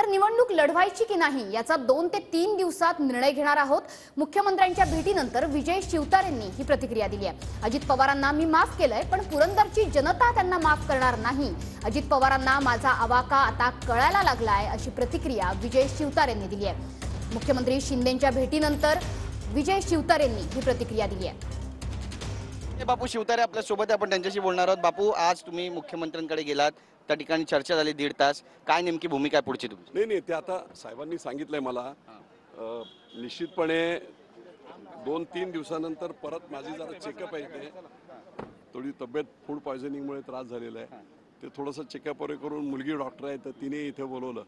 तर निवडणूक लढवायची की नाही याचा 2 ते 3 दिवसात निर्णय घेणार आहोत। मुख्यमंत्र्यांच्या भेटीनंतर विजय शिवतारेंनी ही प्रतिक्रिया दिली आहे। अजित पवारांना मी माफ केलंय, पण पुरंदरची जनता त्यांना माफ करणार नाही। अजित पवारांना माझा आवाका आता कळायला लागलाय, अशी प्रतिक्रिया विजय शिवतारेंनी दिली आहे। मुख्यमंत्री शिंदेंच्या भेटीनंतर विजय शिवतारेंनी ही प्रतिक्रिया दिली आहे। बापू शिवतारे आपल्या सोबत, आपण त्यांच्याशी बोलणार आहोत। बापू, आज तुम्ही मुख्यमंत्र्यांकडे गेलात, त्या ठिकाणी चर्चा झाली 1.5 तास, काय नेमकी भूमिका आहे पुढची तुमची? नाही, ते आता साहेबांनी सांगितलंय मला। निश्चितपणे 2-3 दिवसानंतर परत माझी जरा चेकअप आहे, ते थोडी तब्येत फूड पॉयझनिंगमुळे त्रास झालेला आहे, ते थोडंसं चेकअप वगैरे करून मुलगी डॉक्टर आहे, तर तिने इथे बोलवलं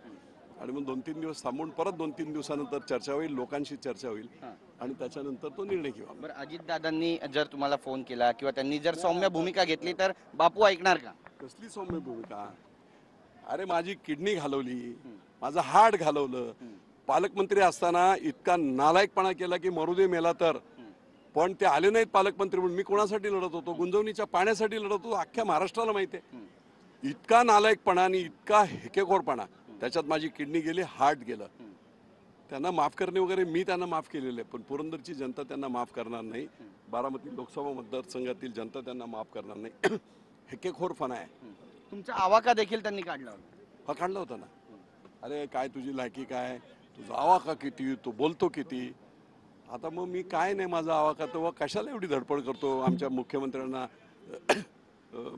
आणि मग 2-3 दिवस थांबून परत 2-3 दिवसानंतर चर्चा होईल, लोकांशी चर्चा होईल आणि त्याच्यानंतर तो निर्णय घेऊ। बरं, अजितदादांनी जर तुम्हाला फोन केला किंवा त्यांनी जर सौम्य भूमिका घेतली तर बापू ऐकणार का? कसली सौम्य भूमिका? अरे, माझी किडनी घालवली, माझं हार्ट घालवलं, पालकमंत्री असताना इतका नालायकपणा केला की मरू दे मेला तर, पण ते आले नाहीत पालकमंत्री म्हणून। मी कोणासाठी लढत होतो? गुंजवणीच्या पाण्यासाठी लढत होतो, अख्ख्या महाराष्ट्राला माहिती आहे। इतका नालायकपणा आणि इतका हेकेखोरपणा, त्याच्यात माझी किडनी गेली, हार्ट गेलं। त्यांना माफ करणे वगैरे मी त्यांना माफ केलेलं आहे, पण पुरंदरची जनता त्यांना माफ करणार नाही। बारामती लोकसभा मतदारसंघातील जनता त्यांना माफ करणार नाही। हेकेखोरपणा आहे। तुमचा आवाका देखील त्यांनी काढला होता? काढला होता ना। अरे, काय तुझी लायकी काय, तुझा आवाका किती, तू बोलतो किती? आता मग मी काय नाही, माझा आवाका, तेव्हा कशाला एवढी धडपड करतो? आमच्या मुख्यमंत्र्यांना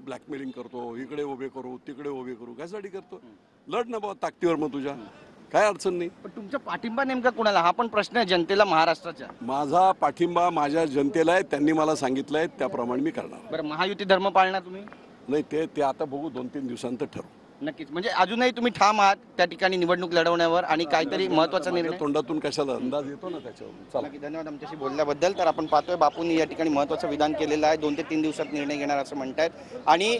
ब्लॅकमेलिंग करतो, इकडे उभे करू तिकडे उभे करू, कशासाठी करतो? लढ ना बाबा ताकदीवर, मग तुझ्या काय अडचण नाही। पण तुमचा पाठिंबा नेमका कोणाला, हा पण प्रश्न आहे जनतेला महाराष्ट्राच्या। माझा पाठिंबा माझ्या जनतेला आहे, त्यांनी मला सांगितलंय त्याप्रमाणे मी करणार। बरं, महायुती धर्म पाळणार तुम्ही? नाही, ते आता बघू, 2-3 दिवसांतर ठरवू। नक्कीच, म्हणजे अजूनही तुम्ही ठाम आहात त्या ठिकाणी निवडणूक लढवण्यावर आणि काहीतरी महत्त्वाचा निर्णय? तोंडातून कशाला अंदाज येतो ना त्याच्यावर। चला, नक्की, धन्यवाद आमच्याशी बोलल्याबद्दल। तर आपण पाहतोय बापूंनी या ठिकाणी महत्त्वाचं विधान केलेलं आहे, 2 ते 3 दिवसात निर्णय घेणार असं म्हणतायत आणि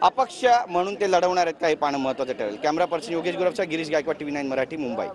अपक्ष म्हणून ते लढवणार आहेत का, हे पाहणं महत्त्वाचं ठरेल। कॅमेरा पर्सन योगेश गुरवचा, गिरीश गायकवाड, TV9 मराठी, मुंबई।